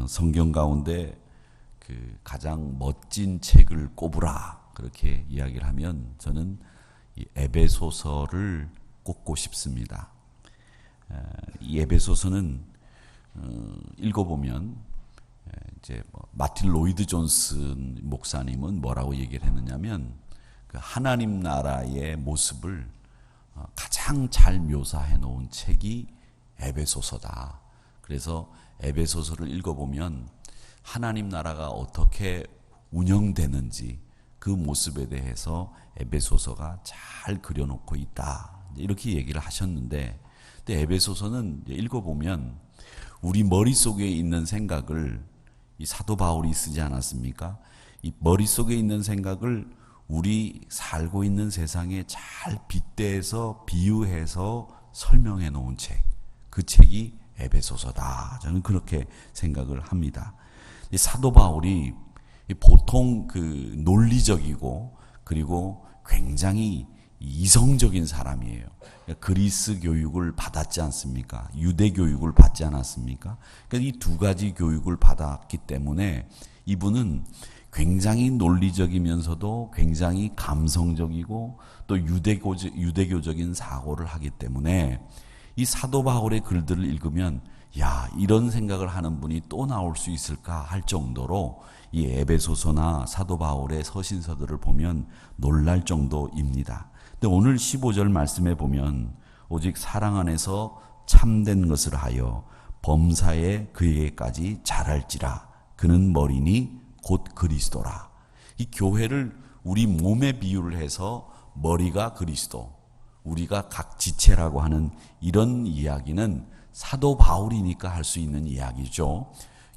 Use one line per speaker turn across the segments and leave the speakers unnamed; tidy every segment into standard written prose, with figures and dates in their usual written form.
성경 가운데 그 가장 멋진 책을 꼽으라 그렇게 이야기를 하면 저는 이 에베소서를 꼽고 싶습니다. 이 에베소서는 읽어보면 이제 마틴 로이드 존슨 목사님은 뭐라고 얘기를 했느냐면 그 하나님 나라의 모습을 가장 잘 묘사해 놓은 책이 에베소서다. 그래서 에베소서를 읽어보면 하나님 나라가 어떻게 운영되는지 그 모습에 대해서 에베소서가 잘 그려놓고 있다. 이렇게 얘기를 하셨는데, 근데 에베소서는 읽어보면 우리 머릿속에 있는 생각을 이 사도 바울이 쓰지 않았습니까? 이 머릿속에 있는 생각을 우리 살고 있는 세상에 잘 빗대서 비유해서 설명해 놓은 책. 그 책이 에베소서다. 저는 그렇게 생각을 합니다. 이 사도 바울이 보통 그 논리적이고 그리고 굉장히 이성적인 사람이에요. 그리스 교육을 받았지 않습니까? 유대 교육을 받지 않았습니까? 그러니까 이 두 가지 교육을 받았기 때문에 이분은 굉장히 논리적이면서도 굉장히 감성적이고 또 유대교적인 사고를 하기 때문에 이 사도 바울의 글들을 읽으면 야, 이런 생각을 하는 분이 또 나올 수 있을까 할 정도로 이 에베소서나 사도 바울의 서신서들을 보면 놀랄 정도입니다. 근데 오늘 15절 말씀에 보면 오직 사랑 안에서 참된 것을 하여 범사에 그에게까지 자랄지라. 그는 머리니 곧 그리스도라. 이 교회를 우리 몸에 비유를 해서 머리가 그리스도, 우리가 각 지체라고 하는 이런 이야기는 사도 바울이니까 할 수 있는 이야기죠.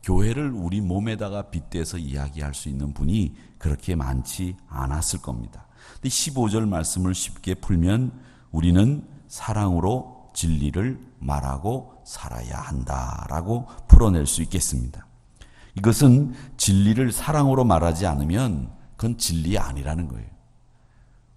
교회를 우리 몸에다가 빗대서 이야기할 수 있는 분이 그렇게 많지 않았을 겁니다. 근데 15절 말씀을 쉽게 풀면 우리는 사랑으로 진리를 말하고 살아야 한다라고 풀어낼 수 있겠습니다. 이것은 진리를 사랑으로 말하지 않으면 그건 진리 아니라는 거예요.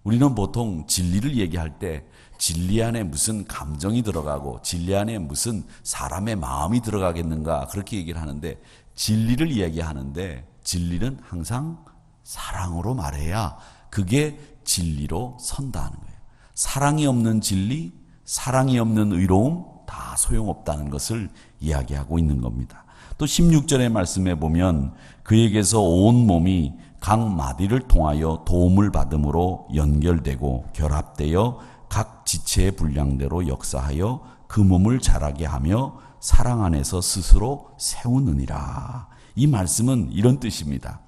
우리는 보통 진리를 얘기할 때 진리 안에 무슨 감정이 들어가고 진리 안에 무슨 사람의 마음이 들어가겠는가 그렇게 얘기를 하는데, 진리를 이야기하는데 진리는 항상 사랑으로 말해야 그게 진리로 선다는 거예요. 사랑이 없는 진리, 사랑이 없는 의로움 다 소용없다는 것을 이야기하고 있는 겁니다. 또 16절의 말씀에 보면 그에게서 온 몸이 각 마디를 통하여 도움을 받음으로 연결되고 결합되어 각 지체의 분량대로 역사하여 그 몸을 자라게 하며 사랑 안에서 스스로 세우느니라. 이 말씀은 이런 뜻입니다.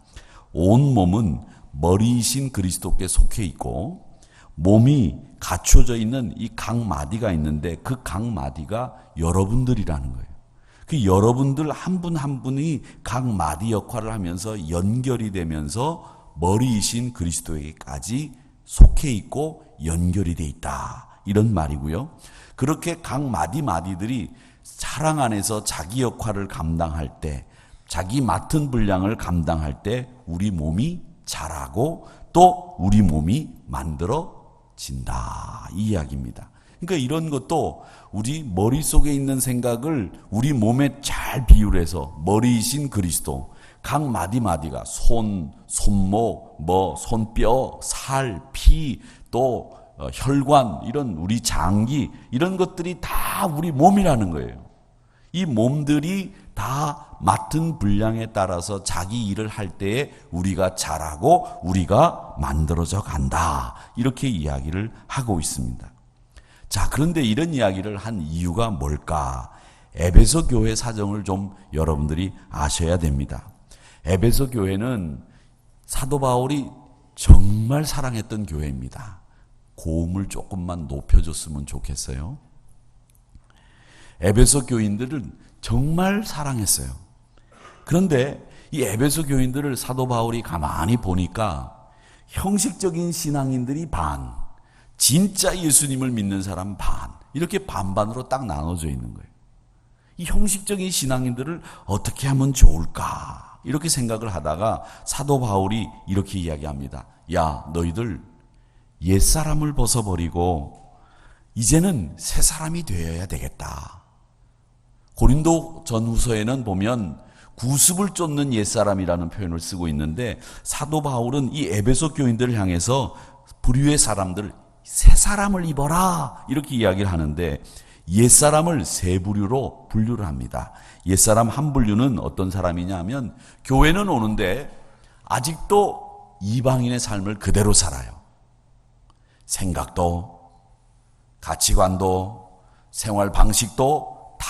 온 몸은 머리이신 그리스도께 속해 있고 몸이 갖춰져 있는 이 각 마디가 있는데 그 각 마디가 여러분들이라는 거예요. 그 여러분들 한 분 한 분이 각 마디 역할을 하면서 연결이 되면서 머리이신 그리스도에게까지 속해 있고 연결이 돼 있다. 이런 말이고요. 그렇게 각 마디들이 사랑 안에서 자기 역할을 감당할 때, 자기 맡은 분량을 감당할 때 우리 몸이 자라고 또 우리 몸이 만들어진다. 이 이야기입니다. 그러니까 이런 것도 우리 머릿속에 있는 생각을 우리 몸에 잘 비유를 해서 머리이신 그리스도, 각 마디가 손, 손목, 손뼈, 살, 피, 또 혈관, 이런 우리 장기, 이런 것들이 다 우리 몸이라는 거예요. 이 몸들이 다 맡은 분량에 따라서 자기 일을 할 때에 우리가 자라고 우리가 만들어져 간다. 이렇게 이야기를 하고 있습니다. 자, 그런데 이런 이야기를 한 이유가 뭘까? 에베소 교회 사정을 좀 여러분들이 아셔야 됩니다. 에베소 교회는 사도 바울이 정말 사랑했던 교회입니다. 고음을 조금만 높여줬으면 좋겠어요. 에베소 교인들은 정말 사랑했어요. 그런데 이 에베소 교인들을 사도 바울이 가만히 보니까 형식적인 신앙인들이 반, 진짜 예수님을 믿는 사람 반, 이렇게 반반으로 딱 나눠져 있는 거예요. 이 형식적인 신앙인들을 어떻게 하면 좋을까? 이렇게 생각을 하다가 사도 바울이 이렇게 이야기합니다. 야, 너희들 옛사람을 벗어버리고 이제는 새 사람이 되어야 되겠다. 고린도 전후서에는 보면 구습을 쫓는 옛사람이라는 표현을 쓰고 있는데, 사도 바울은 이 에베소 교인들을 향해서 부류의 사람들, 새 사람을 입어라 이렇게 이야기를 하는데, 옛사람을 세 부류로 분류를 합니다. 옛사람 한 부류는 어떤 사람이냐 하면, 교회는 오는데 아직도 이방인의 삶을 그대로 살아요. 생각도, 가치관도, 생활 방식도 다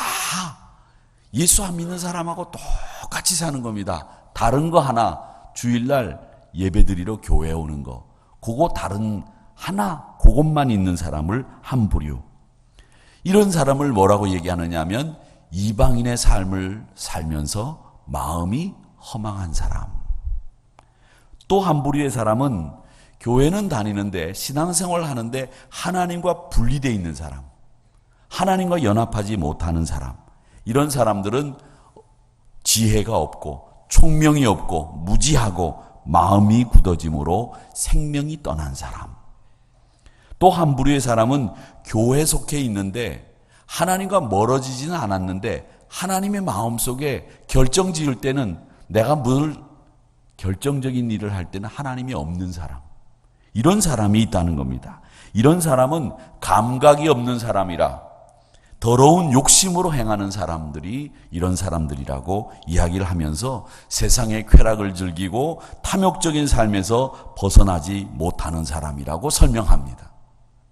예수 안 믿는 사람하고 똑같이 사는 겁니다. 다른 거 하나, 주일날 예배드리러 교회에 오는 거, 그거 다른 하나, 그것만 있는 사람을 한 부류. 이런 사람을 뭐라고 얘기하느냐 하면, 이방인의 삶을 살면서 마음이 허망한 사람. 또 한 부류의 사람은 교회는 다니는데, 신앙생활을 하는데 하나님과 분리되어 있는 사람, 하나님과 연합하지 못하는 사람. 이런 사람들은 지혜가 없고 총명이 없고 무지하고 마음이 굳어짐으로 생명이 떠난 사람. 또 한 부류의 사람은 교회 속해 있는데 하나님과 멀어지지는 않았는데, 하나님의 마음속에 결정 지을 때는, 내가 뭘 결정적인 일을 할 때는 하나님이 없는 사람. 이런 사람이 있다는 겁니다. 이런 사람은 감각이 없는 사람이라 더러운 욕심으로 행하는 사람들이 이런 사람들이라고 이야기를 하면서 세상의 쾌락을 즐기고 탐욕적인 삶에서 벗어나지 못하는 사람이라고 설명합니다.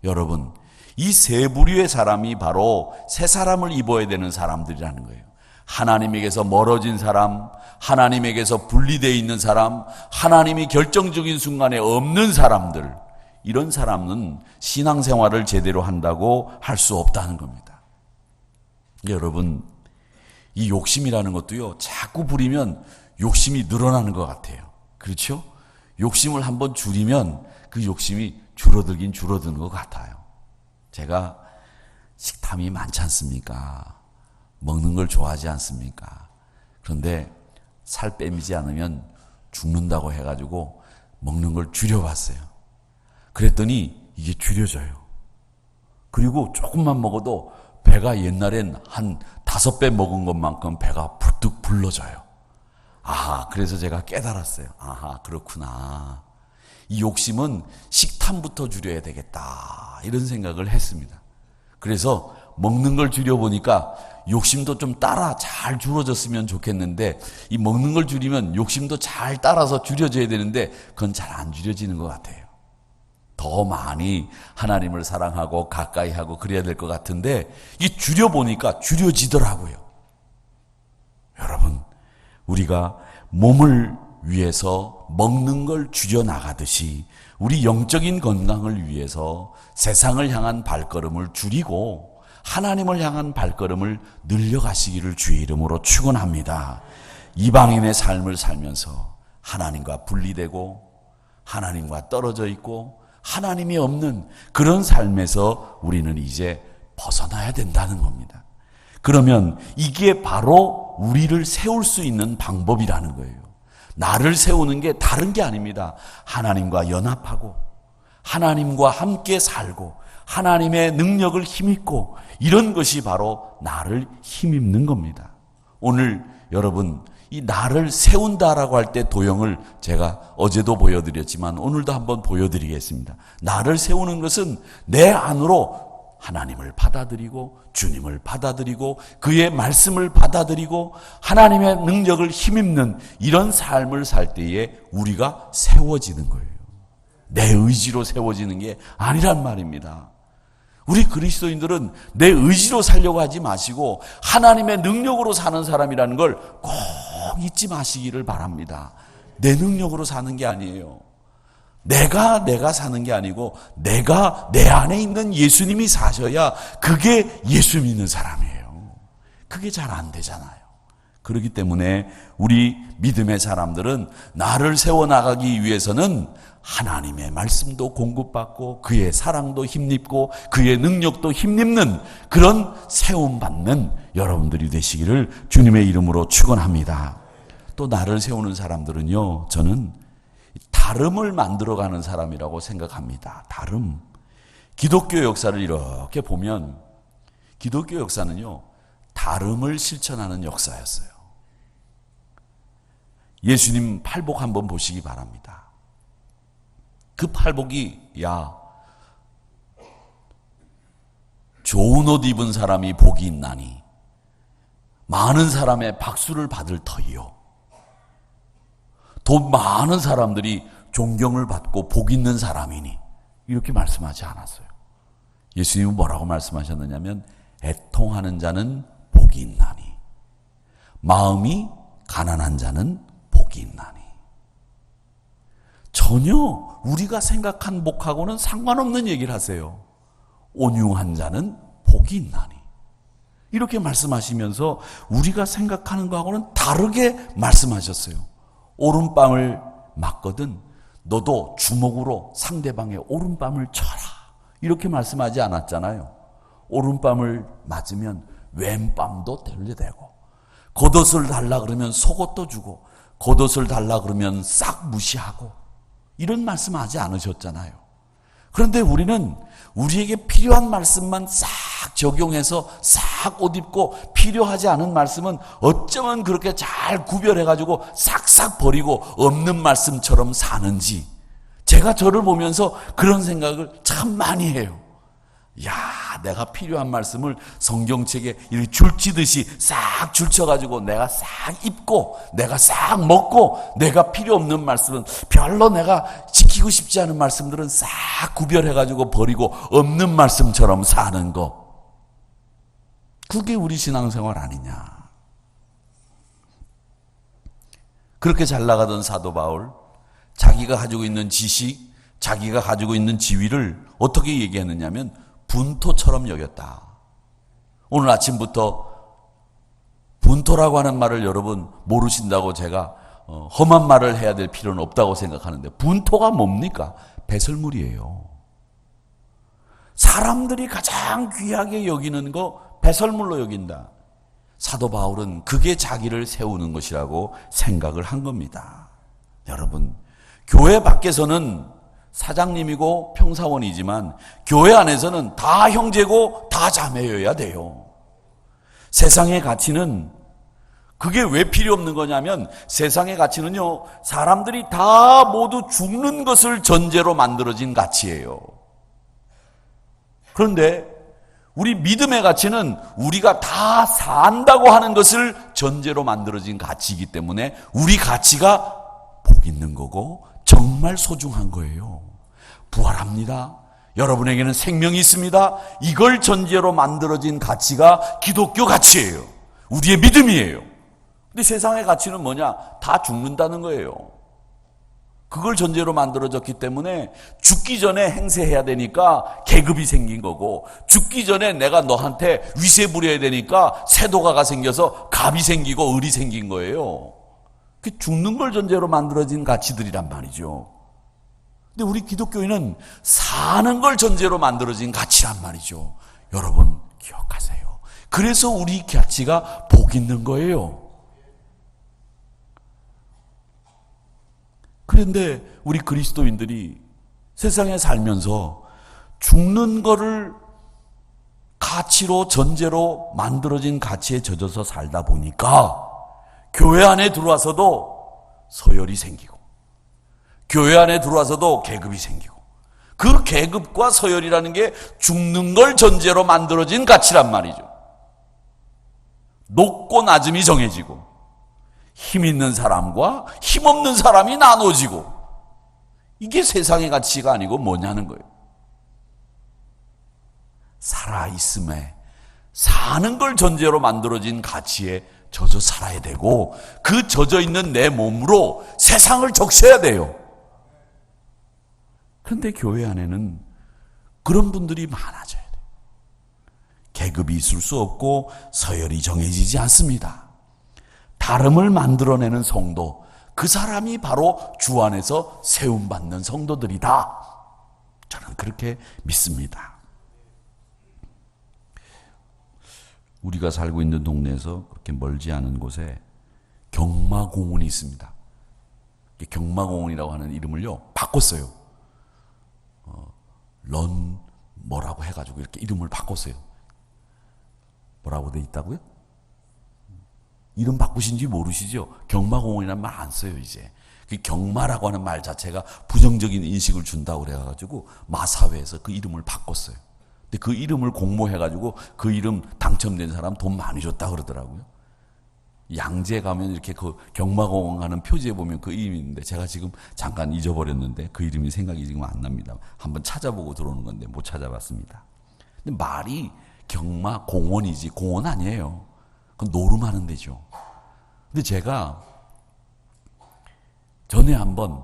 여러분, 이 세 부류의 사람이 바로 새 사람을 입어야 되는 사람들이라는 거예요. 하나님에게서 멀어진 사람, 하나님에게서 분리되어 있는 사람, 하나님이 결정적인 순간에 없는 사람들, 이런 사람은 신앙생활을 제대로 한다고 할 수 없다는 겁니다. 여러분, 이 욕심이라는 것도요, 자꾸 부리면 욕심이 늘어나는 것 같아요. 그렇죠? 욕심을 한번 줄이면 그 욕심이 줄어들긴 줄어드는 것 같아요. 제가 식탐이 많지 않습니까? 먹는 걸 좋아하지 않습니까? 그런데 살 빼미지 않으면 죽는다고 해가지고 먹는 걸 줄여봤어요. 그랬더니 이게 줄여져요. 그리고 조금만 먹어도 배가 옛날엔 한 5배 먹은 것만큼 배가 불뚝 불러져요. 그래서 제가 깨달았어요. 그렇구나. 이 욕심은 식탐부터 줄여야 되겠다, 이런 생각을 했습니다. 그래서 먹는 걸 줄여보니까 욕심도 좀 따라 잘 줄어졌으면 좋겠는데, 이 먹는 걸 줄이면 욕심도 잘 따라서 줄여져야 되는데 그건 잘 안 줄여지는 것 같아요. 더 많이 하나님을 사랑하고 가까이 하고 그래야 될 것 같은데, 이 줄여보니까 줄여지더라고요. 여러분, 우리가 몸을 위해서 먹는 걸 줄여나가듯이 우리 영적인 건강을 위해서 세상을 향한 발걸음을 줄이고 하나님을 향한 발걸음을 늘려가시기를 주의 이름으로 축원합니다. 이방인의 삶을 살면서 하나님과 분리되고 하나님과 떨어져 있고 하나님이 없는 그런 삶에서 우리는 이제 벗어나야 된다는 겁니다. 그러면 이게 바로 우리를 세울 수 있는 방법이라는 거예요. 나를 세우는 게 다른 게 아닙니다. 하나님과 연합하고 하나님과 함께 살고 하나님의 능력을 힘입고, 이런 것이 바로 나를 힘입는 겁니다. 오늘 여러분, 이 나를 세운다라고 할 때 도형을 제가 어제도 보여드렸지만 오늘도 한번 보여드리겠습니다. 나를 세우는 것은 내 안으로 하나님을 받아들이고 주님을 받아들이고 그의 말씀을 받아들이고 하나님의 능력을 힘입는 이런 삶을 살 때에 우리가 세워지는 거예요. 내 의지로 세워지는 게 아니란 말입니다. 우리 그리스도인들은 내 의지로 살려고 하지 마시고 하나님의 능력으로 사는 사람이라는 걸 꼭 잊지 마시기를 바랍니다. 내 능력으로 사는 게 아니에요. 내가 사는 게 아니고 내가 내 안에 있는 예수님이 사셔야 그게 예수 믿는 사람이에요. 그게 잘 안 되잖아요. 그렇기 때문에 우리 믿음의 사람들은 나를 세워나가기 위해서는 하나님의 말씀도 공급받고 그의 사랑도 힘입고 그의 능력도 힘입는 그런 세움받는 여러분들이 되시기를 주님의 이름으로 축원합니다. 또 나를 세우는 사람들은요, 저는 다름을 만들어가는 사람이라고 생각합니다. 다름. 기독교 역사를 이렇게 보면 기독교 역사는요, 다름을 실천하는 역사였어요. 예수님 팔복 한번 보시기 바랍니다. 그 팔복이 좋은 옷 입은 사람이 복이 있나니 많은 사람의 박수를 받을 터이요. 더 많은 사람들이 존경을 받고 복 있는 사람이니 이렇게 말씀하지 않았어요. 예수님은 뭐라고 말씀하셨느냐면 애통하는 자는 복이 있나니 마음이 가난한 자는 복이 있나니. 전혀 우리가 생각한 복하고는 상관없는 얘기를 하세요. 온유한 자는 복이 있나니. 이렇게 말씀하시면서 우리가 생각하는 거하고는 다르게 말씀하셨어요. 오른뺨을 맞거든 너도 주먹으로 상대방의 오른뺨을 쳐라. 이렇게 말씀하지 않았잖아요. 오른뺨을 맞으면 왼뺨도 들려대고, 겉옷을 달라 그러면 속옷도 주고, 겉옷을 달라 그러면 싹 무시하고, 이런 말씀하지 않으셨잖아요. 그런데 우리는 우리에게 필요한 말씀만 싹 적용해서 싹 옷 입고, 필요하지 않은 말씀은 어쩌면 그렇게 잘 구별해가지고 싹싹 버리고 없는 말씀처럼 사는지, 제가 저를 보면서 그런 생각을 참 많이 해요. 내가 필요한 말씀을 성경책에 이렇게 줄치듯이 싹 줄쳐가지고 내가 싹 입고 내가 싹 먹고, 내가 필요 없는 말씀은 별로 내가 지키고 싶지 않은 말씀들은 싹 구별해가지고 버리고 없는 말씀처럼 사는 거, 그게 우리 신앙생활 아니냐. 그렇게 잘 나가던 사도 바울, 자기가 가지고 있는 지식, 자기가 가지고 있는 지위를 어떻게 얘기했느냐면 분토처럼 여겼다. 오늘 아침부터 분토라고 하는 말을 여러분 모르신다고 제가 험한 말을 해야 될 필요는 없다고 생각하는데, 분토가 뭡니까? 배설물이에요. 사람들이 가장 귀하게 여기는 거 배설물로 여긴다. 사도 바울은 그게 자기를 세우는 것이라고 생각을 한 겁니다. 여러분, 교회 밖에서는 사장님이고 평사원이지만 교회 안에서는 다 형제고 다 자매여야 돼요. 세상의 가치는 그게 왜 필요 없는 거냐면, 세상의 가치는요, 사람들이 다 모두 죽는 것을 전제로 만들어진 가치예요. 그런데 우리 믿음의 가치는 우리가 다 산다고 하는 것을 전제로 만들어진 가치이기 때문에 우리 가치가 복 있는 거고 정말 소중한 거예요. 부활합니다. 여러분에게는 생명이 있습니다. 이걸 전제로 만들어진 가치가 기독교 가치예요. 우리의 믿음이에요. 근데 세상의 가치는 뭐냐? 다 죽는다는 거예요. 그걸 전제로 만들어졌기 때문에 죽기 전에 행세해야 되니까 계급이 생긴 거고, 죽기 전에 내가 너한테 위세 부려야 되니까 세도가가 생겨서 갑이 생기고 을이 생긴 거예요. 죽는 걸 전제로 만들어진 가치들이란 말이죠. 근데 우리 기독교인은 사는 걸 전제로 만들어진 가치란 말이죠. 여러분 기억하세요. 그래서 우리 가치가 복 있는 거예요. 그런데 우리 그리스도인들이 세상에 살면서 죽는 거를 가치로 전제로 만들어진 가치에 젖어서 살다 보니까 교회 안에 들어와서도 서열이 생기고, 교회 안에 들어와서도 계급이 생기고, 그 계급과 서열이라는 게 죽는 걸 전제로 만들어진 가치란 말이죠. 높고 낮음이 정해지고, 힘 있는 사람과 힘 없는 사람이 나눠지고, 이게 세상의 가치가 아니고 뭐냐는 거예요. 살아있음에, 사는 걸 전제로 만들어진 가치에 젖어 살아야 되고, 그 젖어 있는 내 몸으로 세상을 적셔야 돼요. 그런데 교회 안에는 그런 분들이 많아져야 돼요. 계급이 있을 수 없고 서열이 정해지지 않습니다. 다름을 만들어내는 성도, 그 사람이 바로 주 안에서 세움받는 성도들이다. 저는 그렇게 믿습니다. 우리가 살고 있는 동네에서 그렇게 멀지 않은 곳에 경마공원이 있습니다. 경마공원이라고 하는 이름을요 바꿨어요. 런 뭐라고 해가지고 이렇게 이름을 바꿨어요. 뭐라고 돼 있다고요? 이름 바꾸신지 모르시죠? 경마공원이라는 말 안 써요, 이제. 그 경마라고 하는 말 자체가 부정적인 인식을 준다고 그래가지고 마사회에서 그 이름을 바꿨어요. 근데 그 이름을 공모해가지고 그 이름 당첨된 사람 돈 많이 줬다 그러더라고요. 양재 가면 이렇게 그 경마공원 가는 표지에 보면 그 이름이 있는데 제가 지금 잠깐 잊어버렸는데 그 이름이 생각이 지금 안 납니다. 한번 찾아보고 들어오는 건데 못 찾아봤습니다. 근데 말이 경마공원이지 공원 아니에요. 그건 노름하는 데죠. 근데 제가 전에 한번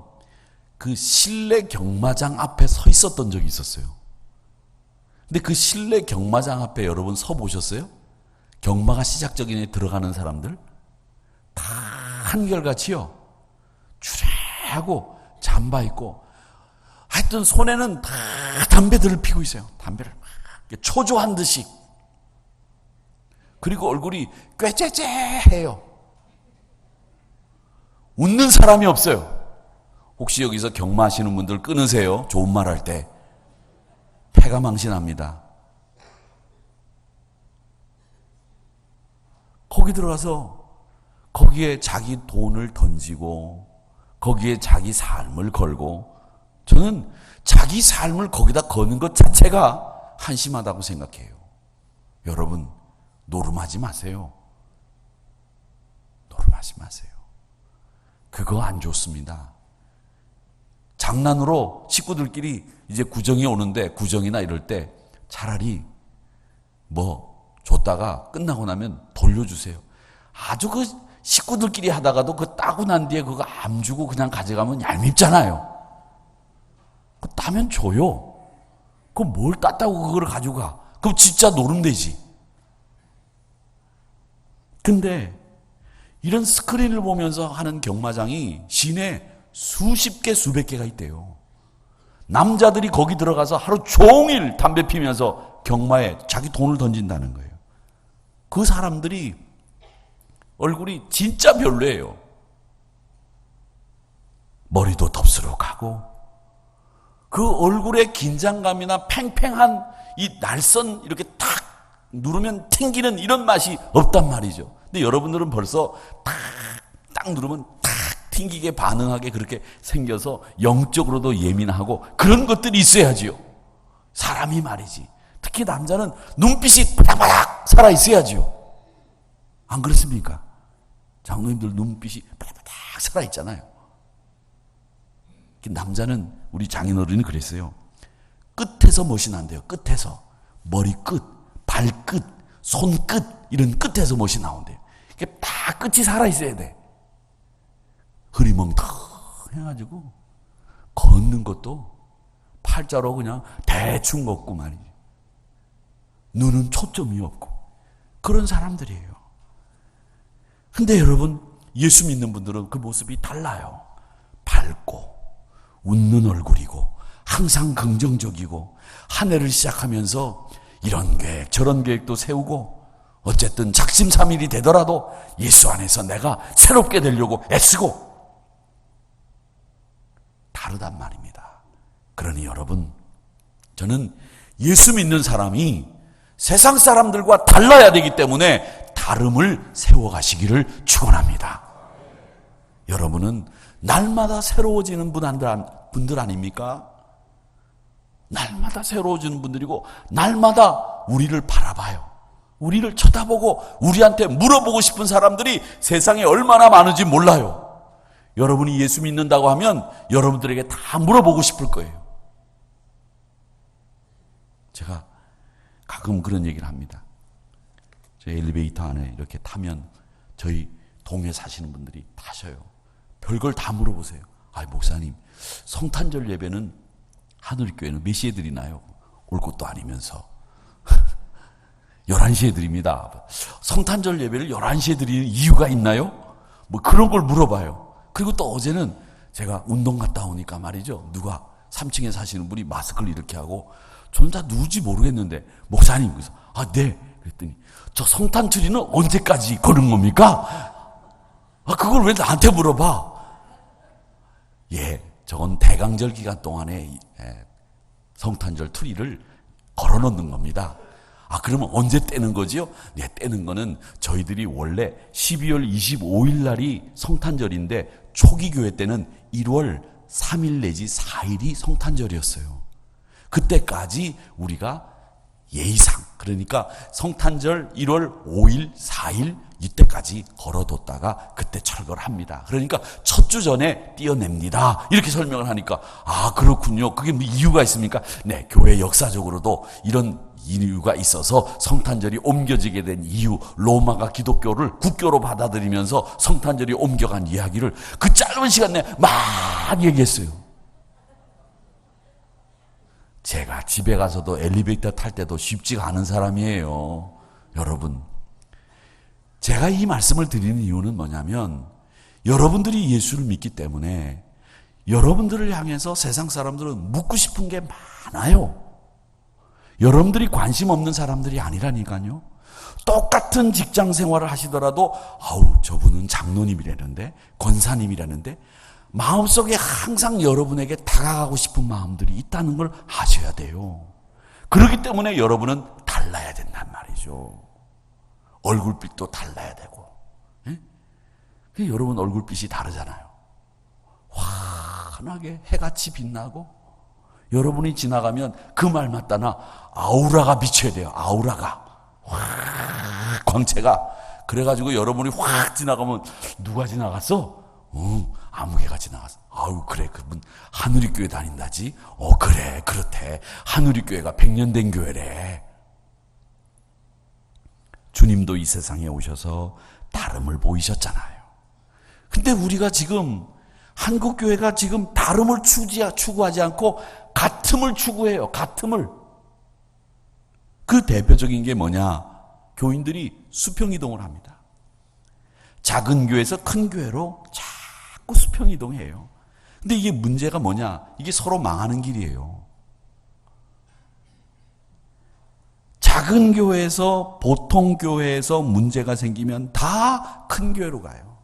그 실내 경마장 앞에 서 있었던 적이 있었어요. 근데 그 실내 경마장 앞에 여러분 서 보셨어요? 경마가 시작적인에 들어가는 사람들 다 한결같이요. 주례하고 잠바 입고 하여튼 손에는 다 담배들을 피고 있어요. 담배를 막 초조한 듯이. 그리고 얼굴이 꾀째째해요. 웃는 사람이 없어요. 혹시 여기서 경마하시는 분들 끊으세요. 좋은 말 할 때. 패가 망신합니다. 거기 들어가서 거기에 자기 돈을 던지고 거기에 자기 삶을 걸고 저는 자기 삶을 거기다 거는 것 자체가 한심하다고 생각해요. 여러분 노름하지 마세요. 노름하지 마세요. 그거 안 좋습니다. 장난으로 식구들끼리 이제 구정이 오는데 구정이나 이럴 때 차라리 뭐 줬다가 끝나고 나면 돌려주세요. 아주 그 식구들끼리 하다가도 그 따고 난 뒤에 그거 안 주고 그냥 가져가면 얄밉잖아요. 그 따면 줘요. 그 뭘 땄다고 그걸 가져가. 그럼 진짜 노름되지. 근데 이런 스크린을 보면서 하는 경마장이 시내 수십 개 수백 개가 있대요. 남자들이 거기 들어가서 하루 종일 담배 피면서 경마에 자기 돈을 던진다는 거예요. 그 사람들이 얼굴이 진짜 별로예요. 머리도 덥수룩 하고 그 얼굴에 긴장감이나 팽팽한 이 날선 이렇게 탁 누르면 튕기는 이런 맛이 없단 말이죠. 근데 여러분들은 벌써 딱 누르면 탁 튕기게 반응하게 그렇게 생겨서 영적으로도 예민하고 그런 것들이 있어야지요. 사람이 말이지. 특히 남자는 눈빛이 바닥바닥 살아있어야지요. 안 그렇습니까? 장로님들 눈빛이 바닥바닥 살아있잖아요. 남자는 우리 장인어른이 그랬어요. 끝에서 멋이 난대요. 끝에서. 머리끝, 발끝, 손끝 이런 끝에서 멋이 나온대요. 이게 다 끝이 살아있어야 돼. 흐리멍텅 해가지고 걷는 것도 팔자로 그냥 대충 걷고 말이지. 눈은 초점이 없고 그런 사람들이에요. 근데 여러분 예수 믿는 분들은 그 모습이 달라요. 밝고 웃는 얼굴이고 항상 긍정적이고 한 해를 시작하면서 이런 계획 저런 계획도 세우고 어쨌든 작심삼일이 되더라도 예수 안에서 내가 새롭게 되려고 애쓰고 다르단 말입니다. 그러니 여러분 저는 예수 믿는 사람이 세상 사람들과 달라야 되기 때문에 다름을 세워가시기를 축원합니다. 여러분은 날마다 새로워지는 분들 아닙니까? 날마다 새로워지는 분들이고 날마다 우리를 바라봐요. 우리를 쳐다보고 우리한테 물어보고 싶은 사람들이 세상에 얼마나 많은지 몰라요. 여러분이 예수 믿는다고 하면 여러분들에게 다 물어보고 싶을 거예요. 제가 가끔 그런 얘기를 합니다. 저 엘리베이터 안에 이렇게 타면 저희 동에 사시는 분들이 타셔요. 별걸 다 물어보세요. 아, 목사님, 성탄절 예배는 하늘교회는 몇 시에 드리나요? 올 것도 아니면서 11시에 드립니다. 성탄절 예배를 11시에 드리는 이유가 있나요? 뭐 그런 걸 물어봐요. 그리고 또 어제는 제가 운동 갔다 오니까 말이죠. 누가 3층에 사시는 분이 마스크를 이렇게 하고 저는 다 누군지 모르겠는데 목사님 그래서 아, 네. 그랬더니 저 성탄 트리는 언제까지 거는 겁니까? 아, 그걸 왜 나한테 물어봐? 예, 저건 대강절 기간 동안에 성탄절 트리를 걸어놓는 겁니다. 그러면 언제 떼는 거지요? 네, 떼는 거는 저희들이 원래 12월 25일 날이 성탄절인데 초기 교회 때는 1월 3일 내지 4일이 성탄절이었어요. 그때까지 우리가 예의상, 그러니까 성탄절 1월 5일, 4일 이때까지 걸어뒀다가 그때 철거를 합니다. 그러니까 첫 주 전에 떼어냅니다. 이렇게 설명을 하니까 그렇군요. 그게 뭐 이유가 있습니까? 네, 교회 역사적으로도 이런 이유가 있어서 성탄절이 옮겨지게 된 이유, 로마가 기독교를 국교로 받아들이면서 성탄절이 옮겨간 이야기를 그 짧은 시간 내에 막 얘기했어요. 제가 집에 가서도 엘리베이터 탈 때도 쉽지가 않은 사람이에요. 여러분, 제가 이 말씀을 드리는 이유는 뭐냐면 여러분들이 예수를 믿기 때문에 여러분들을 향해서 세상 사람들은 묻고 싶은 게 많아요. 여러분들이 관심 없는 사람들이 아니라니까요. 똑같은 직장 생활을 하시더라도 저분은 장로님이라는데, 권사님이라는데 마음속에 항상 여러분에게 다가가고 싶은 마음들이 있다는 걸 아셔야 돼요. 그렇기 때문에 여러분은 달라야 된단 말이죠. 얼굴빛도 달라야 되고. 여러분 얼굴빛이 다르잖아요. 환하게 해같이 빛나고 여러분이 지나가면 그 말 맞다나 아우라가 비쳐야 돼요. 아우라가 확 광채가. 그래가지고 여러분이 확 지나가면 누가 지나갔어? 아무개가 지나갔어. 그래, 그분 하누리교회 다닌다지? 그래, 그렇대. 하누리교회가 100년 된 교회래. 주님도 이 세상에 오셔서 다름을 보이셨잖아요. 근데 우리가 지금 한국교회가 지금 다름을 추구하지 않고 같음을 추구해요. 같음을. 그 대표적인 게 뭐냐? 교인들이 수평이동을 합니다. 작은 교회에서 큰 교회로 자꾸 수평이동해요. 근데 이게 문제가 뭐냐? 이게 서로 망하는 길이에요. 작은 교회에서, 보통 교회에서 문제가 생기면 다 큰 교회로 가요.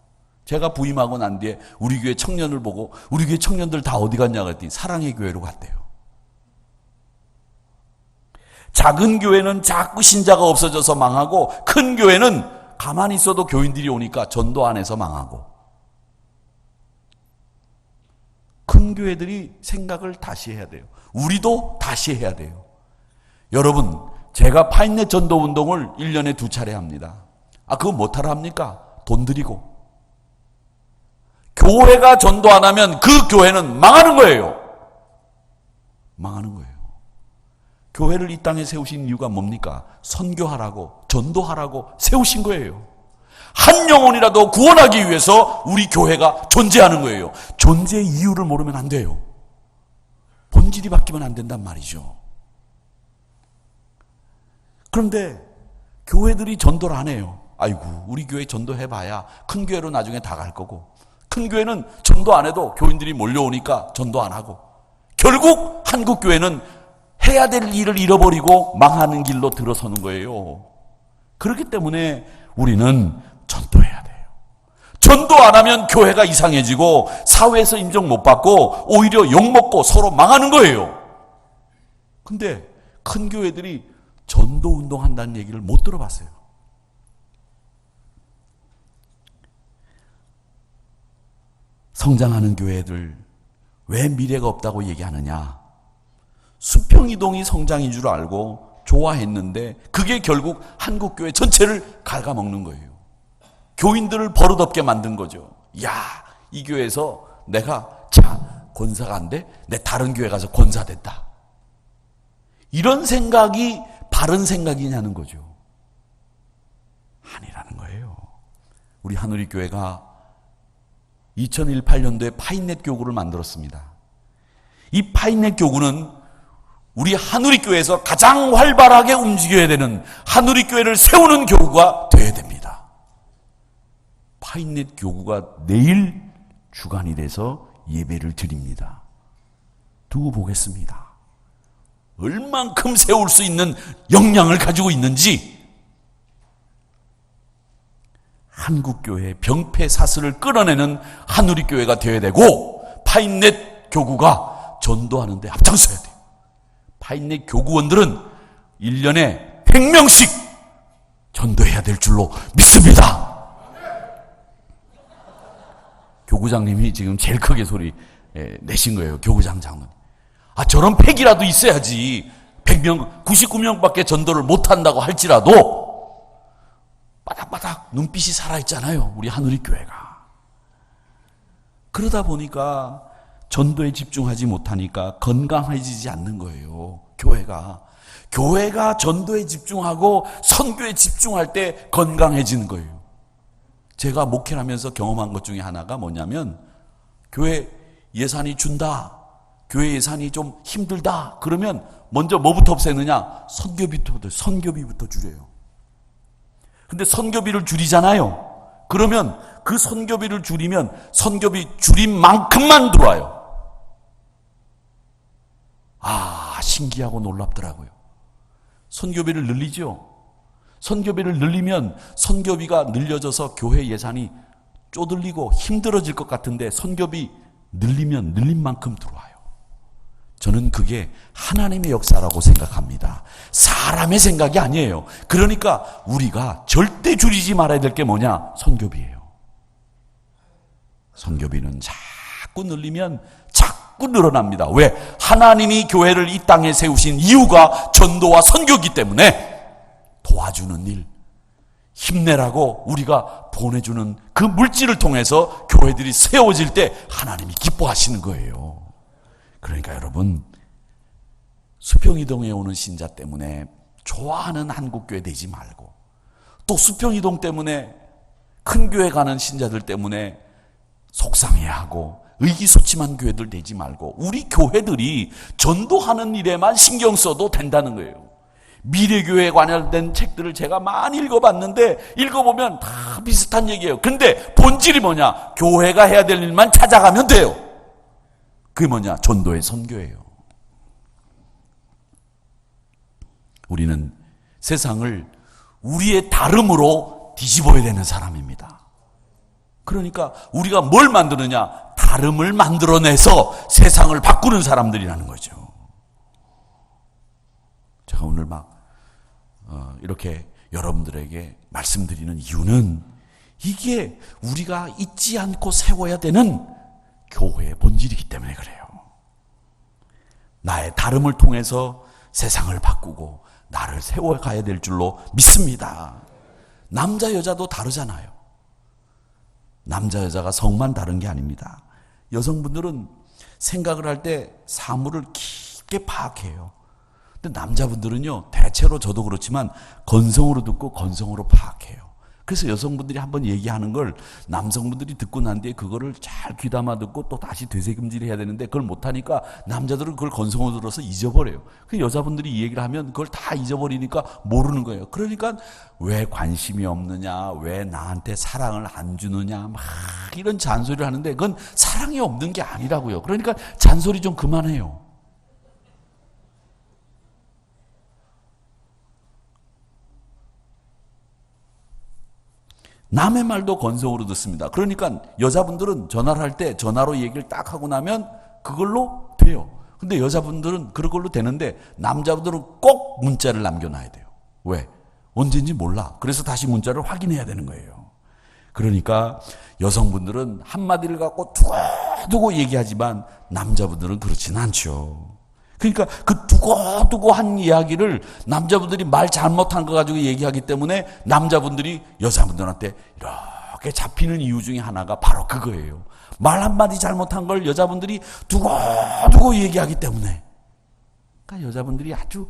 제가 부임하고 난 뒤에 우리 교회 청년을 보고 우리 교회 청년들 다 어디 갔냐 그랬더니 사랑의 교회로 갔대요. 작은 교회는 자꾸 신자가 없어져서 망하고 큰 교회는 가만히 있어도 교인들이 오니까 전도 안 해서 망하고. 큰 교회들이 생각을 다시 해야 돼요. 우리도 다시 해야 돼요. 여러분, 제가 파인넷 전도 운동을 1년에 2차례 합니다. 그거 못하러 합니까? 돈 들이고. 교회가 전도 안 하면 그 교회는 망하는 거예요. 망하는 거예요. 교회를 이 땅에 세우신 이유가 뭡니까? 선교하라고, 전도하라고 세우신 거예요. 한 영혼이라도 구원하기 위해서 우리 교회가 존재하는 거예요. 존재의 이유를 모르면 안 돼요. 본질이 바뀌면 안 된단 말이죠. 그런데 교회들이 전도를 안 해요. 우리 교회 전도해봐야 큰 교회로 나중에 다 갈 거고, 큰 교회는 전도 안 해도 교인들이 몰려오니까 전도 안 하고, 결국 한국 교회는 해야 될 일을 잃어버리고 망하는 길로 들어서는 거예요. 그렇기 때문에 우리는 전도해야 돼요. 전도 안 하면 교회가 이상해지고 사회에서 인정 못 받고 오히려 욕먹고 서로 망하는 거예요. 근데 큰 교회들이 전도 운동한다는 얘기를 못 들어봤어요. 성장하는 교회들 왜 미래가 없다고 얘기하느냐? 수평이동이 성장인 줄 알고 좋아했는데 그게 결국 한국교회 전체를 갉아먹는 거예요. 교인들을 버릇없게 만든 거죠. 이 교회에서 내가 권사가 안 돼? 내 다른 교회 가서 권사 됐다. 이런 생각이 바른 생각이냐는 거죠. 아니라는 거예요. 우리 하누리교회가 2018년도에 파인넷 교구를 만들었습니다. 이 파인넷 교구는 우리 하누리교회에서 가장 활발하게 움직여야 되는, 하누리교회를 세우는 교구가 되어야 됩니다. 파인넷 교구가 내일 주간이 돼서 예배를 드립니다. 두고 보겠습니다. 얼만큼 세울 수 있는 역량을 가지고 있는지. 한국교회의 병폐사슬을 끌어내는 하누리교회가 되어야 되고, 파인넷 교구가 전도하는 데 앞장서야 돼요. 파인넷 교구원들은 1년에 100명씩 전도해야 될 줄로 믿습니다. 교구장님이 지금 제일 크게 소리 내신 거예요. 교구장 장로님. 저런 팩이라도 있어야지. 100명, 99명밖에 전도를 못한다고 할지라도 바닥바닥 눈빛이 살아있잖아요. 우리 하늘의교회가. 그러다 보니까 전도에 집중하지 못하니까 건강해지지 않는 거예요. 교회가 전도에 집중하고 선교에 집중할 때 건강해지는 거예요. 제가 목회를 하면서 경험한 것 중에 하나가 뭐냐면, 교회 예산이 준다, 교회 예산이 좀 힘들다 그러면 먼저 뭐부터 없애느냐? 선교비부터 줄여요. 근데 선교비를 줄이잖아요. 그러면 그 선교비를 줄이면 선교비 줄인 만큼만 들어와요. 신기하고 놀랍더라고요. 선교비를 늘리죠. 선교비를 늘리면 선교비가 늘려져서 교회 예산이 쪼들리고 힘들어질 것 같은데 선교비 늘리면 늘린 만큼 들어와요. 저는 그게 하나님의 역사라고 생각합니다. 사람의 생각이 아니에요. 그러니까 우리가 절대 줄이지 말아야 될 게 뭐냐? 선교비예요. 선교비는 자꾸 늘리면 자꾸 늘어납니다. 왜? 하나님이 교회를 이 땅에 세우신 이유가 전도와 선교이기 때문에 도와주는 일, 힘내라고 우리가 보내주는 그 물질을 통해서 교회들이 세워질 때 하나님이 기뻐하시는 거예요. 그러니까 여러분, 수평이동에 오는 신자 때문에 좋아하는 한국교회 되지 말고, 또 수평이동 때문에 큰 교회 가는 신자들 때문에 속상해하고 의기소침한 교회들 되지 말고 우리 교회들이 전도하는 일에만 신경 써도 된다는 거예요. 미래교회에 관련된 책들을 제가 많이 읽어봤는데 읽어보면 다 비슷한 얘기예요. 근데 본질이 뭐냐? 교회가 해야 될 일만 찾아가면 돼요. 그게 뭐냐? 전도의 선교예요. 우리는 세상을 우리의 다름으로 뒤집어야 되는 사람입니다. 그러니까 우리가 뭘 만드느냐? 다름을 만들어내서 세상을 바꾸는 사람들이라는 거죠. 제가 오늘 이렇게 여러분들에게 말씀드리는 이유는 이게 우리가 잊지 않고 세워야 되는 교회의 본질이기 때문에 그래요. 나의 다름을 통해서 세상을 바꾸고 나를 세워가야 될 줄로 믿습니다. 남자 여자도 다르잖아요. 남자 여자가 성만 다른 게 아닙니다. 여성분들은 생각을 할 때 사물을 깊게 파악해요. 근데 남자분들은요, 대체로 저도 그렇지만 건성으로 듣고 건성으로 파악해요. 그래서 여성분들이 한번 얘기하는 걸 남성분들이 듣고 난 뒤에 그거를 잘 귀담아 듣고 또 다시 되새김질 해야 되는데 그걸 못하니까 남자들은 그걸 건성으로 들어서 잊어버려요. 그 여자분들이 이 얘기를 하면 그걸 다 잊어버리니까 모르는 거예요. 그러니까 왜 관심이 없느냐, 왜 나한테 사랑을 안 주느냐, 막 이런 잔소리를 하는데 그건 사랑이 없는 게 아니라고요. 그러니까 잔소리 좀 그만해요. 남의 말도 건성으로 듣습니다. 그러니까 여자분들은 전화를 할 때 전화로 얘기를 딱 하고 나면 그걸로 돼요. 근데 여자분들은 그걸로 되는데 남자분들은 꼭 문자를 남겨놔야 돼요. 왜? 언제인지 몰라. 그래서 다시 문자를 확인해야 되는 거예요. 그러니까 여성분들은 한마디를 갖고 두고두고 얘기하지만 남자분들은 그렇지는 않죠. 그러니까 그 두고두고 한 이야기를 남자분들이 말 잘못한 거 가지고 얘기하기 때문에 남자분들이 여자분들한테 이렇게 잡히는 이유 중에 하나가 바로 그거예요. 말 한마디 잘못한 걸 여자분들이 두고두고 얘기하기 때문에. 그러니까 여자분들이 아주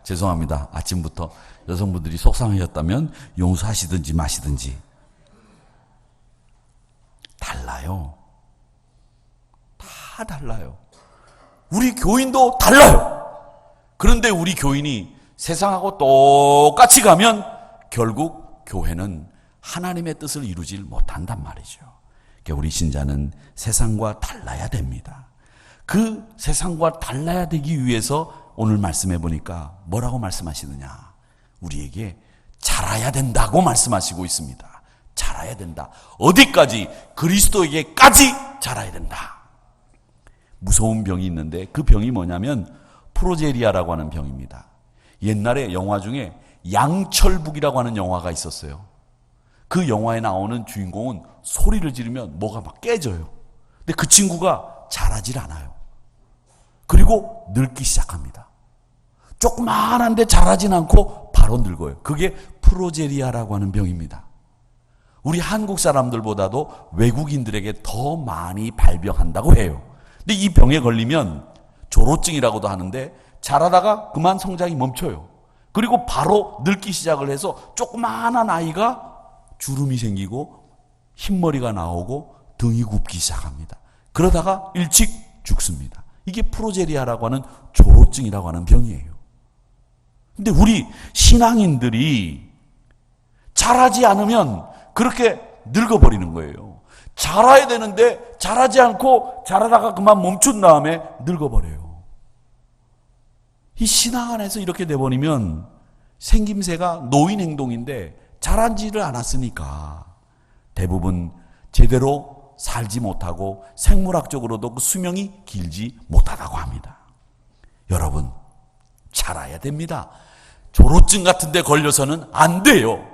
죄송합니다. 아침부터 여성분들이 속상하셨다면 용서하시든지 마시든지. 달라요. 다 달라요. 우리 교인도 달라요. 그런데 우리 교인이 세상하고 똑같이 가면 결국 교회는 하나님의 뜻을 이루질 못한단 말이죠. 그러니까 우리 신자는 세상과 달라야 됩니다. 그 세상과 달라야 되기 위해서 오늘 말씀해 보니까 뭐라고 말씀하시느냐? 우리에게 자라야 된다고 말씀하시고 있습니다. 자라야 된다. 어디까지? 그리스도에게까지 자라야 된다. 무서운 병이 있는데 그 병이 뭐냐면 프로제리아라고 하는 병입니다. 옛날에 영화 중에 양철북이라고 하는 영화가 있었어요. 그 영화에 나오는 주인공은 소리를 지르면 뭐가 막 깨져요. 근데 그 친구가 자라질 않아요. 그리고 늙기 시작합니다. 조그마한데 자라진 않고 바로 늙어요. 그게 프로제리아라고 하는 병입니다. 우리 한국 사람들보다도 외국인들에게 더 많이 발병한다고 해요. 근데 이 병에 걸리면 조로증이라고도 하는데 자라다가 그만 성장이 멈춰요. 그리고 바로 늙기 시작을 해서 조그마한 아이가 주름이 생기고 흰머리가 나오고 등이 굽기 시작합니다. 그러다가 일찍 죽습니다. 이게 프로제리아라고 하는 조로증이라고 하는 병이에요. 근데 우리 신앙인들이 자라지 않으면 그렇게 늙어버리는 거예요. 자라야 되는데 자라지 않고 자라다가 그만 멈춘 다음에 늙어버려요. 이 신앙 안에서 이렇게 돼버리면 생김새가 노인 행동인데 자라지를 않았으니까 대부분 제대로 살지 못하고 생물학적으로도 그 수명이 길지 못하다고 합니다. 여러분, 자라야 됩니다. 조로증 같은 데 걸려서는 안 돼요.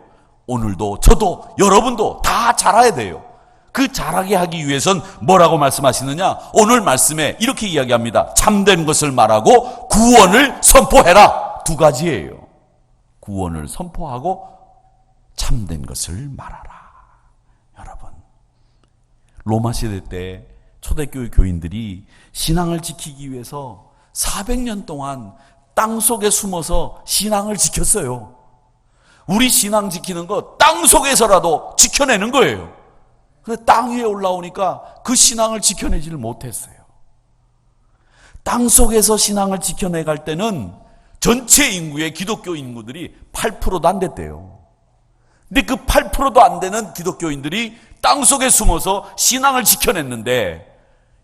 오늘도 저도 여러분도 다 자라야 돼요. 그 자라게 하기 위해선 뭐라고 말씀하시느냐? 오늘 말씀에 이렇게 이야기합니다. 참된 것을 말하고 구원을 선포해라. 두 가지예요. 구원을 선포하고 참된 것을 말하라. 여러분, 로마 시대 때 초대교회 교인들이 신앙을 지키기 위해서 400년 동안 땅속에 숨어서 신앙을 지켰어요. 우리 신앙 지키는 거 땅속에서라도 지켜내는 거예요. 근데 땅 위에 올라오니까 그 신앙을 지켜내지를 못했어요. 땅속에서 신앙을 지켜내갈 때는 전체 인구의 기독교 인구들이 8%도 안 됐대요. 근데 그 8%도 안 되는 기독교인들이 땅속에 숨어서 신앙을 지켜냈는데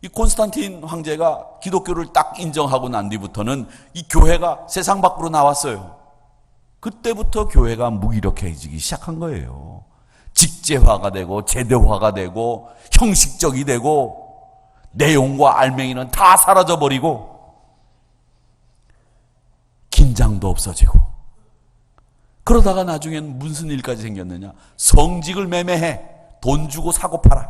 이 콘스탄틴 황제가 기독교를 딱 인정하고 난 뒤부터는 이 교회가 세상 밖으로 나왔어요. 그때부터 교회가 무기력해지기 시작한 거예요. 직제화가 되고 제도화가 되고 형식적이 되고 내용과 알맹이는 다 사라져버리고 긴장도 없어지고 그러다가 나중엔 무슨 일까지 생겼느냐? 성직을 매매해 돈 주고 사고 팔아.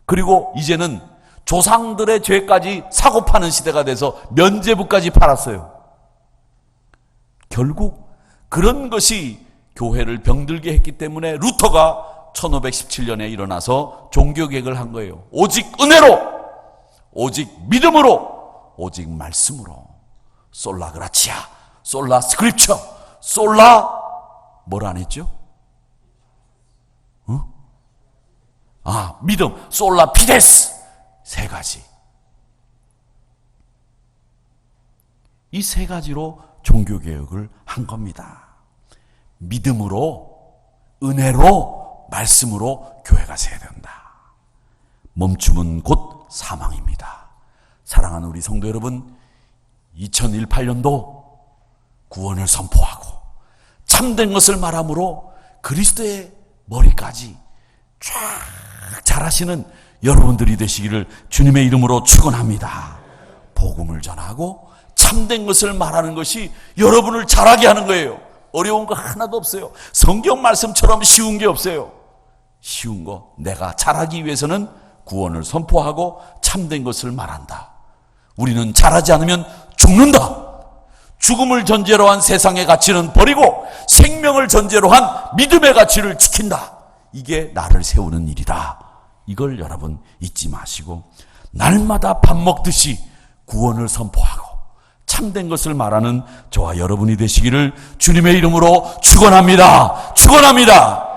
그리고 이제는 조상들의 죄까지 사고 파는 시대가 돼서 면죄부까지 팔았어요. 결국 그런 것이 교회를 병들게 했기 때문에 루터가 1517년에 일어나서 종교개혁을 한 거예요. 오직 은혜로, 오직 믿음으로, 오직 말씀으로. 솔라 그라치아, 솔라 스크립처, 솔라 뭘 안 했죠? 믿음, 솔라 피데스. 세 가지. 이 세 가지로 종교개혁을 한 겁니다. 믿음으로, 은혜로, 말씀으로 교회가 서야 된다. 멈춤은 곧 사망입니다. 사랑하는 우리 성도 여러분, 2018년도 구원을 선포하고 참된 것을 말함으로 그리스도의 머리까지 쫙 자라시는 여러분들이 되시기를 주님의 이름으로 축원합니다. 복음을 전하고 참된 것을 말하는 것이 여러분을 자라게 하는 거예요. 어려운 거 하나도 없어요. 성경 말씀처럼 쉬운 게 없어요. 쉬운 거, 내가 자라기 위해서는 구원을 선포하고 참된 것을 말한다. 우리는 자라지 않으면 죽는다. 죽음을 전제로 한 세상의 가치는 버리고 생명을 전제로 한 믿음의 가치를 지킨다. 이게 나를 세우는 일이다. 이걸 여러분 잊지 마시고 날마다 밥 먹듯이 구원을 선포하고 참된 것을 말하는 저와 여러분이 되시기를 주님의 이름으로 축원합니다. 축원합니다.